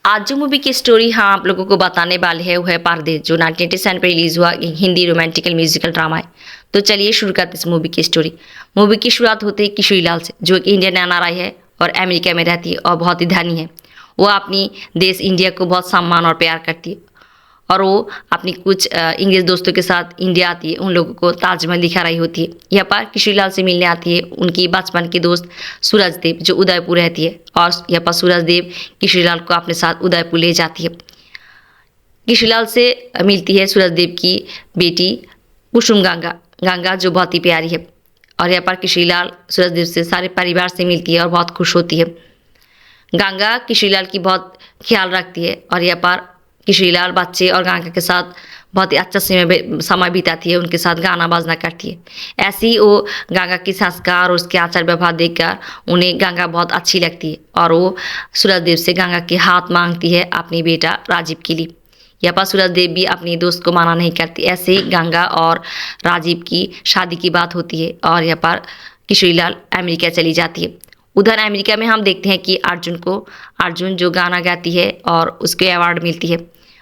आज जो मूवी की स्टोरी आप लोगों को बताने वाले है वो है परदेस, जो 1987 में रिलीज हुआ हिंदी रोमांटिकल म्यूजिकल ड्रामा है। तो चलिए शुरू करते इस मूवी की स्टोरी। मूवी की शुरुआत होती है किशोरी लाल से, जो कि इंडियन एनआरआई है और अमेरिका में रहती है और बहुत ही धनी है। वो अपनी देश इंडिया को बहुत सम्मान और प्यार करती है और वो अपनी कुछ इंग्लिश दोस्तों के साथ इंडिया आती है। उन लोगों को ताजमहल दिखा रही होती है। यहाँ पर किशोरी लाल से मिलने आती है उनकी बचपन की दोस्त सूरज देव, जो उदयपुर रहती है, और यहाँ पर सूरज देव किशोरी लाल को अपने साथ उदयपुर ले जाती है। किशोरी लाल से मिलती है सूरज देव की बेटी कुसुम गंगा, गंगा जो बहुत ही प्यारी है। और यहाँ पर किशोरी लाल सूरज देव से सारे परिवार से मिलती है और बहुत खुश होती है। गंगा किशोरी लाल की बहुत ख्याल रखती है और यहाँ पर किशोरी लाल बच्चे और गंगा के साथ बहुत ही अच्छा समय बिताती है, उनके साथ गाना बाजना करती है। ऐसे ही वो गंगा की संस्कार और उसके आचार व्यवहार देखकर उन्हें गंगा बहुत अच्छी लगती है और वो सूरज देव से गंगा के हाथ मांगती है अपनी बेटा राजीव के लिए। यहाँ पर सूरज देव भी अपनी दोस्त को माना नहीं करती। ऐसे ही गंगा और राजीव की शादी की बात होती है और यहाँ पर किशोरी लाल अमेरिका चली जाती है। उधर अमेरिका में हम देखते हैं कि अर्जुन जो गाना गाती है और उसके अवार्ड मिलती है।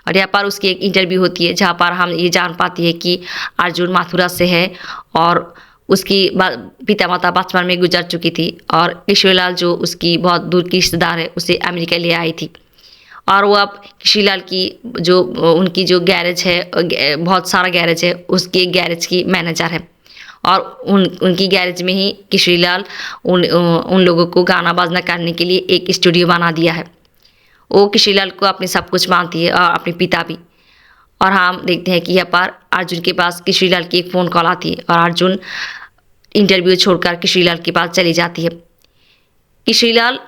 और यहाँ पर उसकी एक इंटरव्यू होती है जहाँ पर हम ये जान पाती है कि अर्जुन मथुरा से है और उसकी पिता माता बचपन में गुजर चुकी थी और किशोरी लाल जो उसकी बहुत दूर की रिश्तेदार है उसे अमेरिका ले आई थी। और वो अब किशोरी लाल की जो उनकी जो गैरेज है, बहुत सारा गैरेज है, उसके गैरेज की मैनेजर है। और उनकी गैरेज में ही किशोरी लाल उन लोगों को गाना बाजना करने के लिए एक स्टूडियो बना दिया है। वो किशोरी लाल को अपने सब कुछ मानती है और अपने पिता भी। और हम देखते हैं कि यहाँ पर अर्जुन के पास किशोरी लाल की एक फ़ोन कॉल आती है और अर्जुन इंटरव्यू छोड़कर किशोरी लाल के पास चली जाती है। किशोरी लाल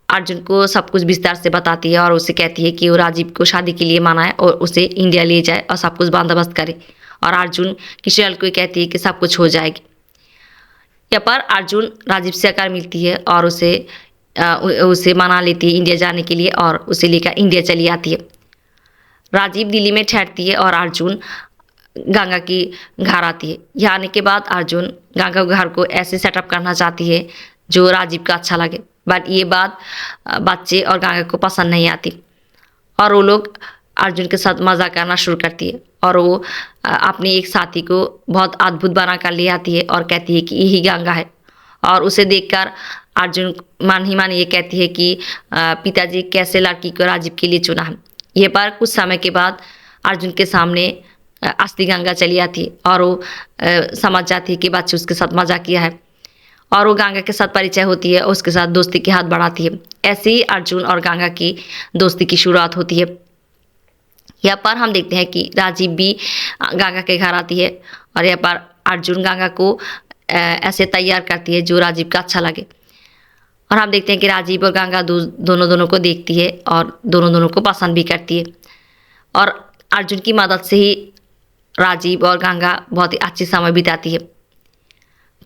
अर्जुन को सब कुछ विस्तार से बताती है और उसे कहती है कि वो राजीव को शादी के लिए माना है और उसे इंडिया ले जाए और सब कुछ बंदोबस्त करे। और अर्जुन किशोरी लाल को कहती है कि सब कुछ हो जाएगी। यहाँ पर अर्जुन राजीव से आकर मिलती है और उसे मना लेती है इंडिया जाने के लिए और उसे लेकर इंडिया चली आती है। राजीव दिल्ली में ठहरती है और अर्जुन गंगा की घर आती है। यहाँ आने के बाद अर्जुन गंगा के घर को ऐसे सेटअप करना चाहती है जो राजीव का अच्छा लगे, बट ये बात बच्चे और गंगा को पसंद नहीं आती और वो लोग अर्जुन के साथ मज़ा करना शुरू करती है। और वो अपने एक साथी को बहुत अद्भुत बना कर ले आती है और कहती है कि यही गंगा है। और उसे देखकर अर्जुन मान ही मान ये कहती है कि पिताजी कैसे लड़की को राजीव के लिए चुना है। ये पर कुछ समय के बाद अर्जुन के सामने असली गंगा चली आती है और वो समझ जाती है कि बच्चे उसके साथ मजा किया है और वो गंगा के साथ परिचय होती है, उसके साथ दोस्ती के हाथ बढ़ाती है। ऐसे ही अर्जुन और गंगा की दोस्ती की शुरुआत होती है। यहाँ पर हम देखते हैं कि राजीव भी गंगा के घर आती है और यहाँ पर अर्जुन गंगा को ऐसे तैयार करती है जो राजीव का अच्छा लगे। और हम देखते हैं कि राजीव और गंगा दोनों को देखती है और दोनों को पसंद भी करती है। और अर्जुन की मदद से ही राजीव और गंगा बहुत ही अच्छी समय बिताती है।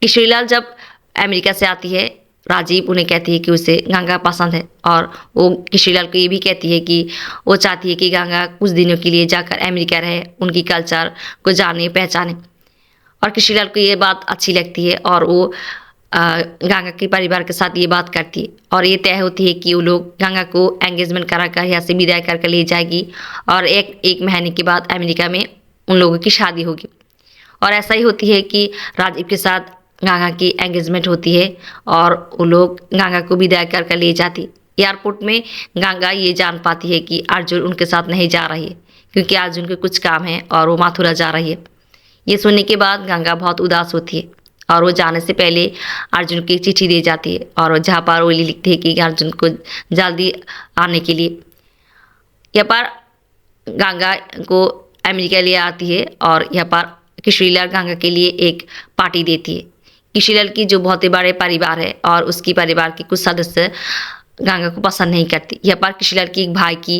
किशोरी लाल जब अमेरिका से आती है, राजीव उन्हें कहती है कि उसे गंगा पसंद है और वो किशोरी लाल को ये भी कहती है कि वो चाहती है कि गंगा कुछ दिनों के लिए जाकर अमेरिका रहे, उनकी कल्चर को जाने पहचाने। और किशोरी लाल को ये बात अच्छी लगती है और वो गंगा के परिवार के साथ ये बात करती है और ये तय होती है कि वो लोग गंगा को एंगेजमेंट कराकर यहाँ से विदाई करके ले जाएगी और एक महीने के बाद अमेरिका में उन लोगों की शादी होगी। और ऐसा ही होती है कि राजीव के साथ गंगा की एंगेजमेंट होती है और वो लोग गंगा को विदाई करके ले जाती। एयरपोर्ट में गंगा ये जान पाती है कि अर्जुन उनके साथ नहीं जा रही है क्योंकि अर्जुन के कुछ काम है और वो मथुरा जा रही है। ये सुनने के बाद गंगा बहुत उदास होती है और वो जाने से पहले अर्जुन की चिट्ठी दे जाती है और जहाँ पर वो लिखती है कि अर्जुन को जल्दी आने के लिए। यहाँ पर गंगा को अमेरिका ले आती है और यहाँ पर किशोरी लाल गंगा के लिए एक पार्टी देती है। किशोरी लाल की जो बहुत ही बड़े परिवार है और उसकी परिवार के कुछ सदस्य गंगा को पसंद नहीं करती। यहाँ पर किशोरी लाल की एक भाई की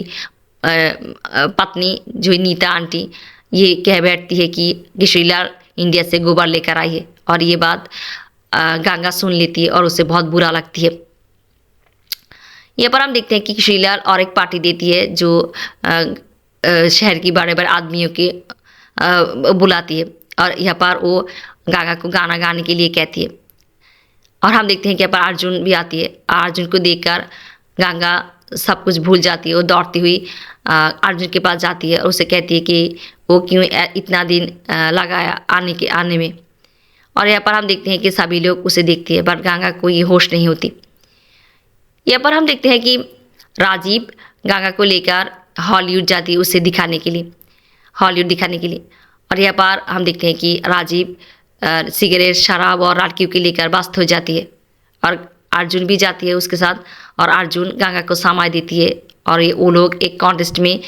पत्नी जो नीता आंटी ये कह बैठती है कि किशोरी लाल इंडिया से गोबर लेकर आई है और ये बात गंगा सुन लेती है और उसे बहुत बुरा लगती है। यहाँ पर हम देखते हैं कि किशोरी लाल और एक पार्टी देती है जो शहर की बड़े बड़े आदमियों के बुलाती है और यहाँ पर वो गंगा को गाना गाने के लिए कहती है। और हम देखते हैं कि यहाँ पर अर्जुन भी आती है। अर्जुन को देखकर गंगा सब कुछ भूल जाती है। वो दौड़ती हुई अर्जुन के पास जाती है और उसे कहती है कि वो क्यों इतना दिन लगाया आने में। और यहाँ पर हम देखते हैं कि सभी लोग उसे देखते हैं, बट गंगा को ये होश नहीं होती। यहाँ पर हम देखते हैं कि राजीव गंगा को लेकर हॉलीवुड जाती है उसे दिखाने के लिए, हॉलीवुड दिखाने के लिए। और यहाँ पर हम देखते हैं कि राजीव सिगरेट, शराब और लड़कियों के लेकर व्यस्त हो जाती है और अर्जुन भी जाती है उसके साथ। और अर्जुन गंगा को सामान देती है और ये वो लोग एक कॉन्टेस्ट में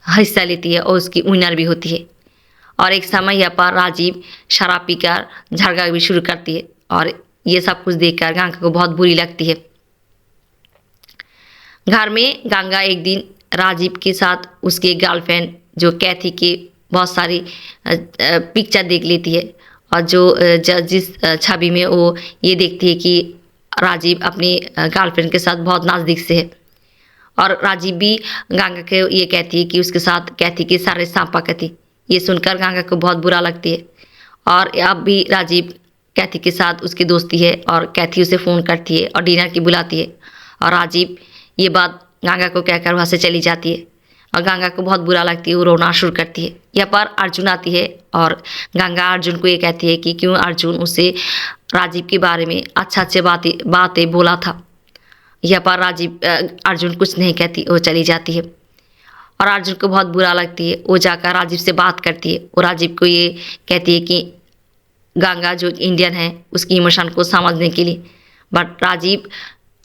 हिस्सा लेती है और उसकी विनर भी होती है। और एक समय यहाँ पर राजीव शराब पीकर झगड़ा भी शुरू करती है और ये सब कुछ देखकर गंगा को बहुत बुरी लगती है। घर में गंगा एक दिन राजीव के साथ उसकी गर्लफ्रेंड जो कैथी की बहुत सारी पिक्चर देख लेती है और जिस छवि में वो ये देखती है कि राजीव अपनी गर्लफ्रेंड के साथ बहुत नज़दीक से है। और राजीव भी गंगा के ये कहती है कि उसके साथ कैथी की सारे सांपा कहती। ये सुनकर गंगा को बहुत बुरा लगती है और अब भी राजीव कैथी के साथ उसकी दोस्ती है और कैथी उसे फ़ोन करती है और डिनर की बुलाती है। और राजीव ये बात गंगा को कहकर वहाँ से चली जाती है और गंगा को बहुत बुरा लगती है, वो रोना शुरू करती है। यहाँ पर अर्जुन आती है और गंगा अर्जुन को ये कहती है कि क्यों अर्जुन उसे राजीव के बारे में अच्छे बातें बोला था। यहाँ पर अर्जुन कुछ नहीं कहती, वो चली जाती है और अर्जुन को बहुत बुरा लगती है। वो जाकर राजीव से बात करती है और राजीव को ये कहती है कि गंगा जो इंडियन है उसकी इमोशन को समझने के लिए। बट राजीव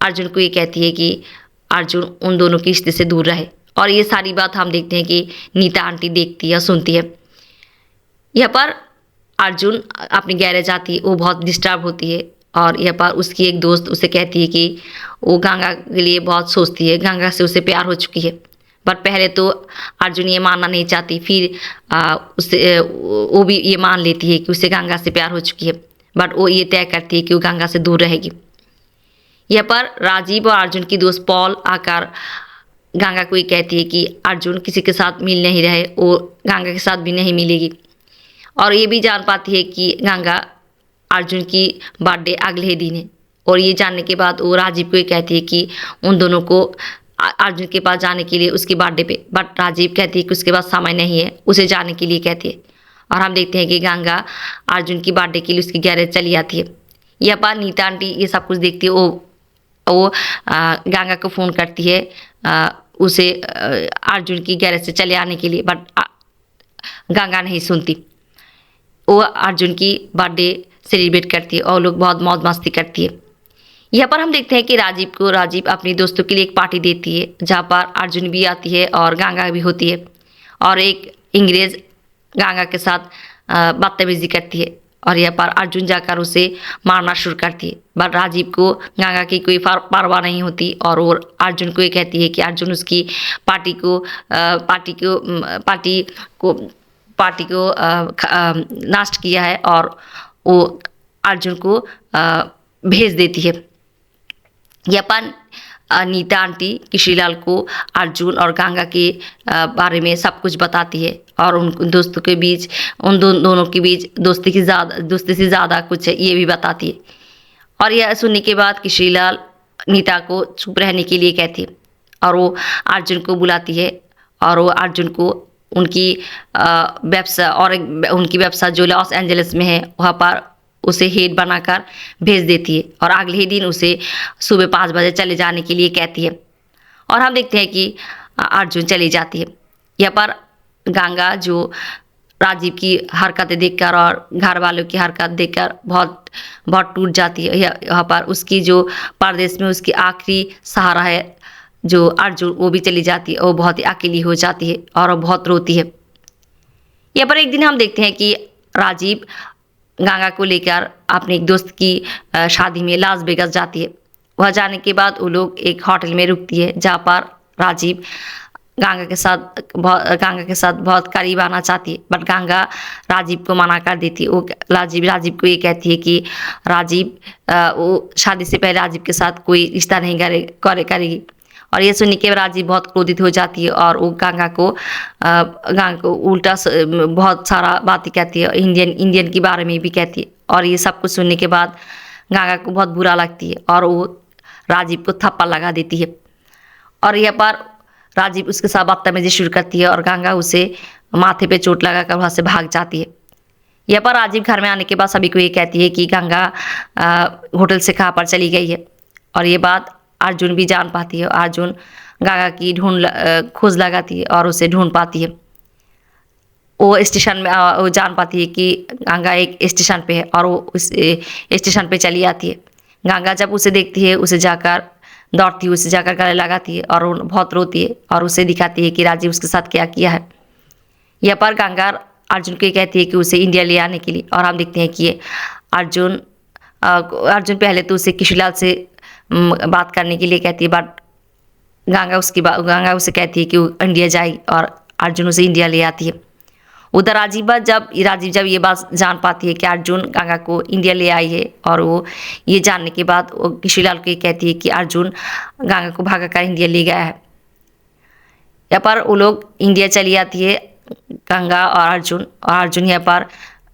अर्जुन को ये कहती है कि अर्जुन उन दोनों की रिश्ते से दूर रहे। और ये सारी बात हम देखते हैं कि नीता आंटी देखती है, सुनती है। यहाँ पर अर्जुन अपनी गैरेज आती है, वो बहुत डिस्टर्ब होती है और यहाँ पर उसकी एक दोस्त उसे कहती है कि वो गंगा के लिए बहुत सोचती है, गंगा से उसे प्यार हो चुकी है। बट पहले तो अर्जुन ये मानना नहीं चाहती, फिर वो भी ये मान लेती है कि उसे गंगा से प्यार हो चुकी है। बट वो ये तय करती है कि वो गंगा से दूर रहेगी। यहाँ पर राजीव और अर्जुन की दोस्त पॉल आकर गंगा को ये कहती है कि अर्जुन किसी के साथ मिल नहीं रहे, वो गंगा के साथ भी नहीं मिलेगी। और ये भी जान पाती है कि गंगा अर्जुन की बर्थडे अगले ही दिन है। और ये जानने के बाद वो राजीव को ये कहती है कि उन दोनों को अर्जुन के पास जाने के लिए उसकी बर्थडे पे। बट राजीव कहती है कि उसके पास समय नहीं है, उसे जाने के लिए कहती है। और हम देखते हैं कि गंगा अर्जुन की बर्थडे के लिए उसकी गैरेज चली आती है। यहाँ पर नीता आंटी ये सब कुछ देखती है, वो गंगा को फ़ोन करती है उसे अर्जुन की गैरेज से चले आने के लिए। बट गंगा नहीं सुनती, वो अर्जुन की बर्थडे सेलिब्रेट करती है और लोग बहुत मौज मस्ती करती है। यहाँ पर हम देखते हैं कि राजीव अपनी दोस्तों के लिए एक पार्टी देती है जहाँ पर अर्जुन भी आती है और गंगा भी होती है। और एक अंग्रेज़ गंगा के साथ बदतमीजी करती है और यहाँ पर अर्जुन जाकर उसे मारना शुरू करती है। बट राजीव को गंगा की कोई परवाह नहीं होती और वो अर्जुन को ये कहती है कि अर्जुन उसकी पार्टी को नष्ट किया है और वो अर्जुन को भेज देती है। यहाँ पर नीता आंटी किशोरीलाल को अर्जुन और गंगा के बारे में सब कुछ बताती है और उन दोस्तों के बीच दोनों के बीच दोस्ती से ज़्यादा कुछ है ये भी बताती है। और यह सुनने के बाद किशोरीलाल नीता को चुप रहने के लिए कहती है और वो अर्जुन को बुलाती है और वो अर्जुन को उनकी व्यवसाय जो लॉस एंजलिस में है वहाँ पर उसे हेड बनाकर भेज देती है और अगले ही दिन उसे सुबह 5 बजे चले जाने के लिए कहती है। और हम देखते हैं कि अर्जुन चली जाती है। यहाँ पर गंगा जो राजीव की हरकतें देखकर और घर वालों की हरकत देखकर बहुत टूट जाती है। यहाँ पर उसकी जो परदेश में उसकी आखिरी सहारा है जो अर्जुन, वो भी चली जाती है और बहुत ही अकेली हो जाती है और वो बहुत रोती है। यहाँ पर एक दिन हम देखते हैं कि राजीव गंगा को लेकर अपने एक दोस्त की शादी में लास वेगास जाती है। वह जाने के बाद वो लोग एक होटल में रुकती है जहाँ पर राजीव गंगा के साथ बहुत करीब आना चाहती है। बट गंगा राजीव को मना कर देती है। वो राजीव को ये कहती है कि राजीव वो शादी से पहले राजीव के साथ कोई रिश्ता नहीं करेगी। और ये सुनने के बाद राजीव बहुत क्रोधित हो जाती है और वो गंगा को उल्टा बहुत सारा बातें कहती है, इंडियन के बारे में भी कहती है। और ये सब कुछ सुनने के बाद गंगा को बहुत बुरा लगती है और वो राजीव को थप्पड़ लगा देती है। और यहाँ पर राजीव उसके साथ बदतमीजी शुरू करती है और गंगा उसे माथे पे चोट लगाकर वहाँ से भाग जाती है। यहाँ पर राजीव घर में आने के बाद सभी को ये कहती है कि गंगा होटल से कहाँ पर चली गई है, और ये बात अर्जुन भी जान पाती है। अर्जुन गंगा की खोज लगाती है और उसे ढूंढ पाती है। वो स्टेशन में वो जान पाती है कि गंगा एक स्टेशन पे है और वो उस स्टेशन पे चली आती है। गंगा जब उसे देखती है उसे जाकर दौड़ती है, उसे जाकर गले लगाती है और वो बहुत रोती है और उसे दिखाती है कि राजीव उसके साथ क्या किया है। यहाँ पर गंगा अर्जुन को ये कहती है कि उसे इंडिया ले आने के लिए, और हम देखते हैं कि अर्जुन पहले तो उसे किशोरीलाल से बात करने के लिए कहती है, बट गंगा उसे कहती है कि वो इंडिया जाए और अर्जुन उसे इंडिया ले आती है। उधर राजीव जब ये बात जान पाती है कि अर्जुन गंगा को इंडिया ले आई है, और वो ये जानने के बाद वो किशोरीलाल को ये कहती है कि अर्जुन गंगा को भागा कर इंडिया ले गया है। यहाँ पर वो लोग इंडिया चली आती है गंगा और अर्जुन यहाँ पर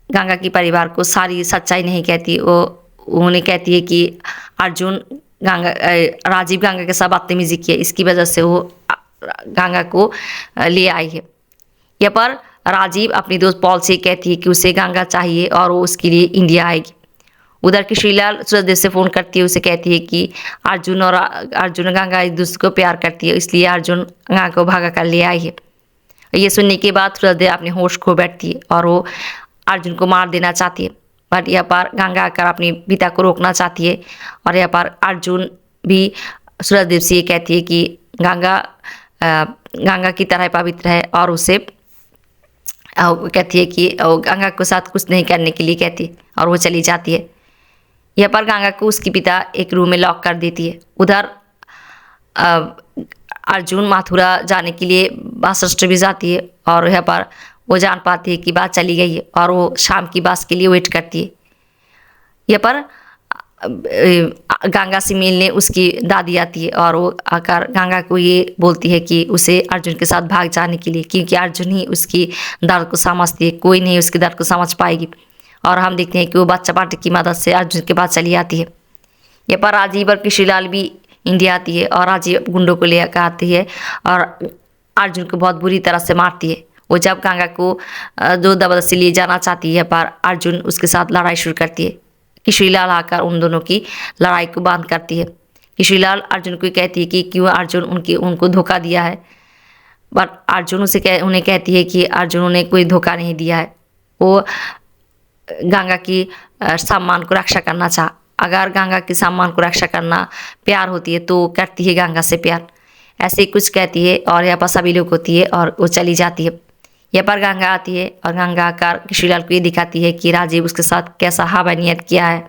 गंगा की परिवार को सारी सच्चाई नहीं कहती। वो उन्हें कहती है कि राजीव गंगा के साथ बदतमीजी की है, इसकी वजह से वो गंगा को ले आई है। यहाँ पर राजीव अपनी दोस्त पॉल से कहती है कि उसे गंगा चाहिए और वो उसके लिए इंडिया आएगी। उधर किशोरीलाल सूरजदेव से फ़ोन करती है, उसे कहती है कि अर्जुन गंगा एक दूसरे को प्यार करती है, इसलिए अर्जुन गंगा को भागा कर ले आई है। ये सुनने के बाद सूरजदेव अपने होश खो बैठती है और वो अर्जुन को मार देना चाहती है, बट यहाँ पर गंगा आकर अपने पिता को रोकना चाहती है। और यहाँ पर अर्जुन भी सूरजदेव से ये कहती है कि गंगा की तरह पवित्र है, और उसे कहती है कि गंगा के साथ कुछ नहीं करने के लिए कहती है, और वो चली जाती है। यहाँ पर गंगा को उसकी पिता एक रूम में लॉक कर देती है। उधर अर्जुन मथुरा जाने के लिए बस स्टॉप भी जाती है, और यहाँ पर वो जान पाती है कि बात चली गई है, और वो शाम की बस के लिए वेट करती है। यहाँ पर गंगा से मिलने उसकी दादी आती है, और वो आकर गंगा को ये बोलती है कि उसे अर्जुन के साथ भाग जाने के लिए, क्योंकि अर्जुन ही उसकी दर्द को समझती है, कोई नहीं उसकी दर्द को समझ पाएगी। और हम देखते हैं कि वो बच्चा पार्टी की मदद से अर्जुन के पास चली आती है। यहाँ पर राजीव और किशोरीलाल भी इंडिया आती है, और राजीव गुंडों को लेकर आती है और अर्जुन को बहुत बुरी तरह से मारती है। वो जब गंगा को जो ज़बरदस्ती ले जाना चाहती है, पर अर्जुन उसके साथ लड़ाई शुरू करती है। किशोरीलाल आकर उन दोनों की लड़ाई को बंद करती है। किशोरीलाल अर्जुन को कहती है कि क्यों अर्जुन उनको धोखा दिया है, बट अर्जुन उन्हें कहती है कि अर्जुन उन्हें कोई धोखा नहीं दिया है। वो गंगा की सम्मान को रक्षा करना चाह, अगर गंगा की सम्मान को रक्षा करना प्यार होती है तो करती है गंगा से प्यार, ऐसे ही कुछ कहती है। और यहाँ पर सभी लोग होती है और वो चली जाती है। यहाँ पर गंगा आती है और गंगा आकर किशोरीलाल को ये दिखाती है कि राजीव उसके साथ कैसा हवानियत किया है।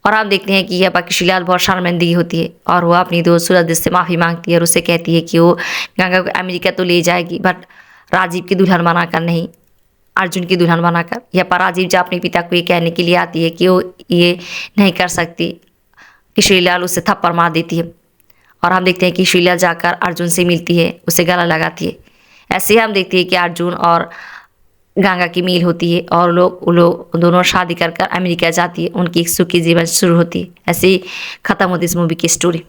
और हम देखते हैं कि यहाँ पर किशोरीलाल बहुत शर्मिंदगी होती है, और वो अपनी दोस्त सूरजदेव से माफ़ी मांगती है और उससे कहती है कि वो गंगा को अमेरिका तो ले जाएगी, बट राजीव की दुल्हन बनाकर नहीं, अर्जुन की दुल्हन बनाकर। यहाँ पर राजीव जब अपने पिता को ये कहने के लिए आती है कि वो ये नहीं कर सकती, किशोरीलाल उसे थप्पड़ मार देती है। और हम देखते हैं कि किशोरीलाल जाकर अर्जुन से मिलती है, उसे गला लगाती है। ऐसे ही हम देखते हैं कि अर्जुन और गंगा की मील होती है, और वो लोग दोनों शादी कर अमेरिका जाती है, उनकी एक सुखी जीवन शुरू होती है। ऐसे ही ख़त्म होती है इस मूवी की स्टोरी।